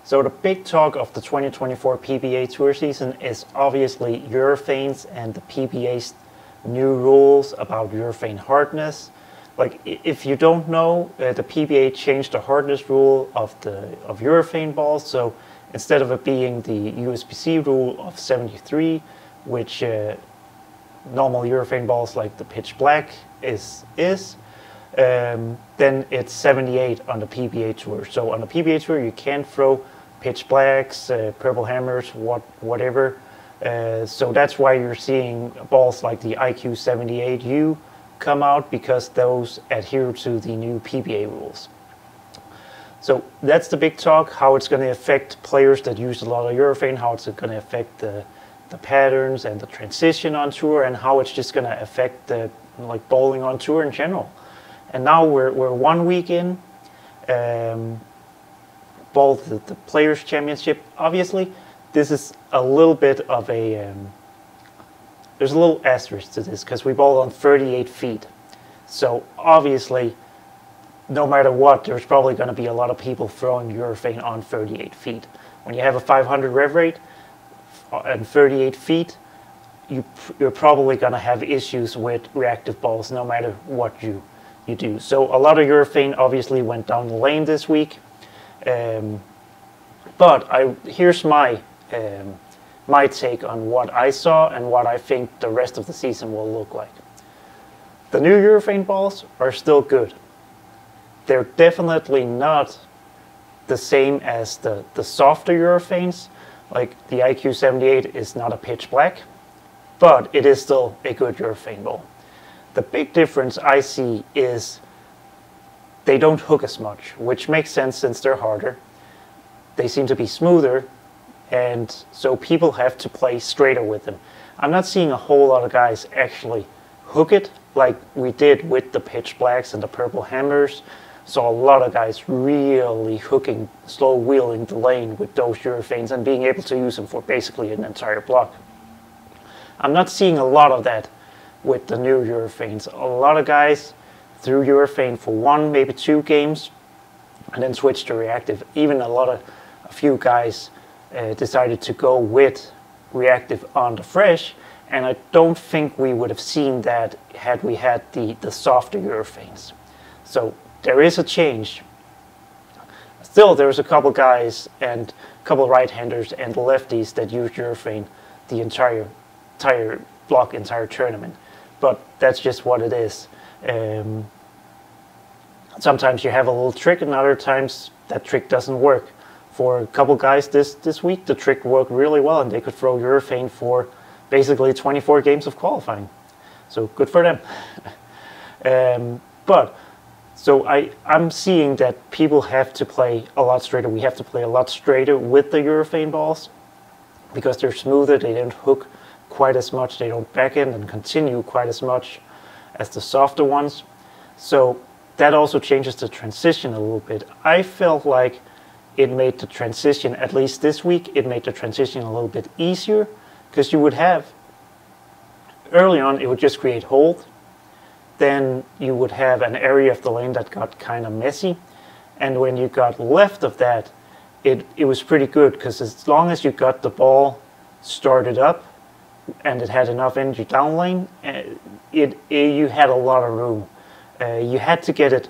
So the big talk of the 2024 PBA Tour season is obviously urethanes and the PBA's new rules about urethane hardness. Like, if you don't know, the PBA changed the hardness rule of urethane balls. So instead of it being the USPC rule of 73, which normal urethane balls like the pitch black is, then it's 78 on the PBA Tour. So on the PBA Tour, you can't throw pitch blacks, purple hammers, whatever. So that's why you're seeing balls like the IQ 78U come out, because those adhere to the new PBA rules. So that's the big talk, how it's going to affect players that use a lot of urethane, how it's going to affect the patterns and the transition on tour, and how it's just going to affect the bowling on tour in general. And now we're 1 week in. Both the Players' Championship, obviously, this is a little bit of a... there's a little asterisk to this, because we bowl on 38 feet. So obviously, no matter what, there's probably going to be a lot of people throwing urethane on 38 feet. When you have a 500 rev rate and 38 feet, you're probably going to have issues with reactive balls, no matter what you do. So a lot of urethane obviously went down the lane this week. But here's my take on what I saw and what I think the rest of the season will look like. The new urethane balls are still good. They're definitely not the same as the softer urethanes. Like the IQ 78 is not a pitch black, but it is still a good urethane ball. The big difference I see is they don't hook as much, which makes sense since they're harder. They seem to be smoother, and so people have to play straighter with them. I'm not seeing a whole lot of guys actually hook it like we did with the pitch blacks and the purple hammers. Saw a lot of guys really hooking, slow wheeling the lane with those urethanes and being able to use them for basically an entire block. I'm not seeing a lot of that with the new urethanes. A lot of guys threw urethane for 1, maybe 2 games and then switched to reactive. Even a few guys decided to go with reactive on the fresh, and I don't think we would have seen that had we had the softer urethanes. So there is a change. Still, there's a couple guys and a couple right-handers and lefties that use urethane the entire block, entire tournament. But that's just what it is. Sometimes you have a little trick, and other times that trick doesn't work. For a couple guys this week, the trick worked really well, and they could throw urethane for basically 24 games of qualifying. So good for them. So I'm seeing that people have to play a lot straighter. We have to play a lot straighter with the urethane balls because they're smoother. They don't hook quite as much. They don't back end and continue quite as much as the softer ones. So that also changes the transition a little bit. I felt like it made the transition, at least this week, it made the transition a little bit easier, because you would have, early on, it would just create hold. Then you would have an area of the lane that got kind of messy. And when you got left of that, it was pretty good, because as long as you got the ball started up and it had enough energy down lane, you had a lot of room. You had to get it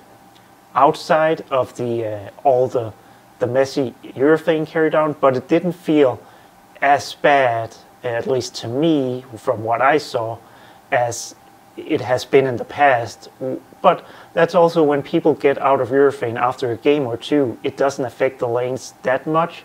outside of all the messy urethane carry down, but it didn't feel as bad, at least to me, from what I saw, as it has been in the past. But that's also when people get out of urethane after a game or two, it doesn't affect the lanes that much.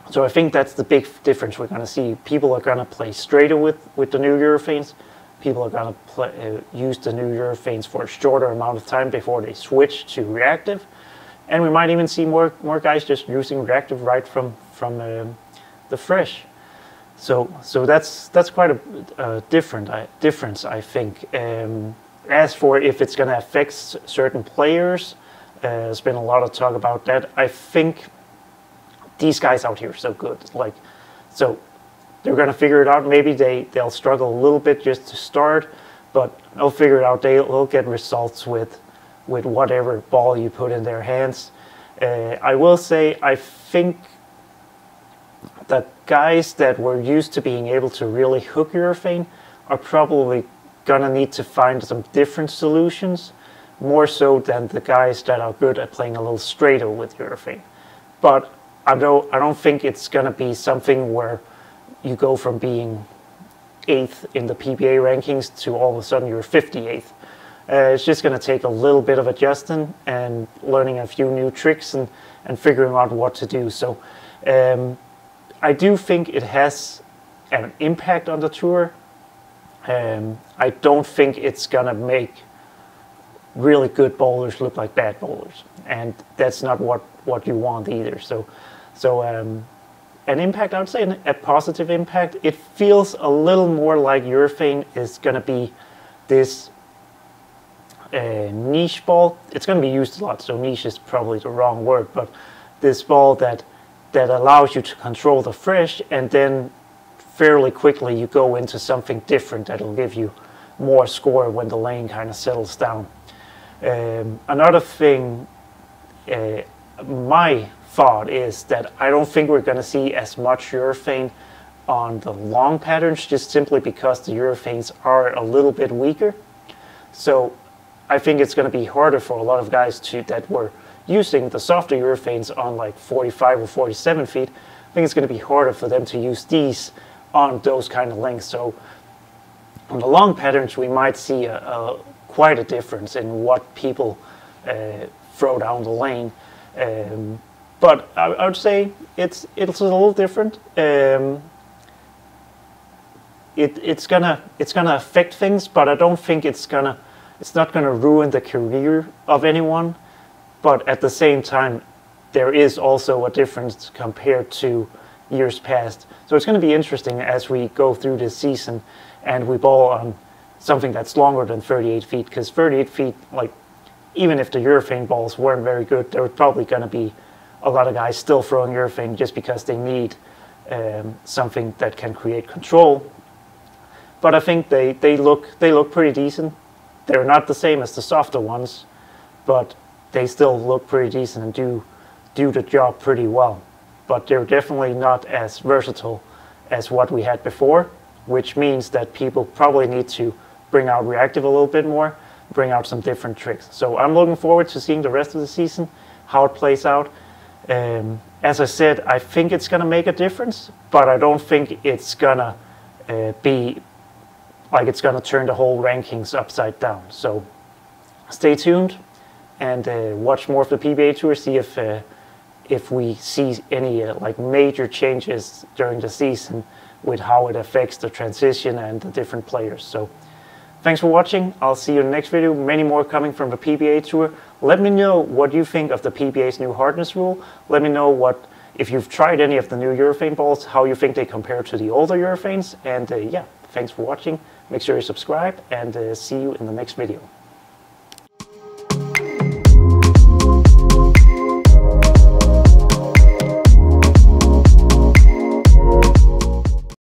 So I think that's the big difference we're going to see. People are going to play straighter with the new urethanes. People are going to use the new urethanes for a shorter amount of time before they switch to reactive. And we might even see more guys just using reactive right from the fresh. So that's quite a difference, I think. As for if it's going to affect certain players, there's been a lot of talk about that. I think these guys out here are so good. So they're going to figure it out. Maybe they'll struggle a little bit just to start, but they'll figure it out. They'll get results with whatever ball you put in their hands. I will say I think that guys that were used to being able to really hook urethane are probably gonna need to find some different solutions, more so than the guys that are good at playing a little straighter with urethane. But I don't think it's gonna be something where you go from being 8th in the PBA rankings to all of a sudden you're 58th. It's just going to take a little bit of adjusting and learning a few new tricks and figuring out what to do. So I do think it has an impact on the tour. I don't think it's going to make really good bowlers look like bad bowlers. And that's not what you want either. So an impact, I would say a positive impact. It feels a little more like urethane is going to be this niche ball. It's going to be used a lot, so niche is probably the wrong word, but this ball that allows you to control the fresh, and then fairly quickly you go into something different that'll give you more score when the lane kind of settles down. Another thing, my thought is that I don't think we're going to see as much urethane on the long patterns, just simply because the urethanes are a little bit weaker. So I think it's going to be harder for a lot of guys that were using the softer urethanes on like 45 or 47 feet. I think it's going to be harder for them to use these on those kind of lengths. So on the long patterns, we might see quite a difference in what people throw down the lane. But I would say it's a little different. It's gonna affect things, but I don't think it's not gonna ruin the career of anyone. But at the same time, there is also a difference compared to years past. So it's going to be interesting as we go through this season and we bowl on something that's longer than 38 feet, because 38 feet, like, even if the urethane balls weren't very good, there were probably going to be a lot of guys still throwing urethane just because they need something that can create control. But I think they look pretty decent. They're not the same as the softer ones, but they still look pretty decent and do the job pretty well. But they're definitely not as versatile as what we had before, which means that people probably need to bring out reactive a little bit more, bring out some different tricks. So I'm looking forward to seeing the rest of the season, how it plays out. As I said, I think it's going to make a difference, but I don't think it's going to be like it's going to turn the whole rankings upside down. So stay tuned and watch more of the PBA Tour, see if we see any like major changes during the season with how it affects the transition and the different players. So thanks for watching. I'll see you in the next video. Many more coming from the PBA Tour. Let me know what you think of the PBA's new hardness rule. Let me know if you've tried any of the new urethane balls, how you think they compare to the older urethanes. And yeah, thanks for watching. Make sure you subscribe, and see you in the next video.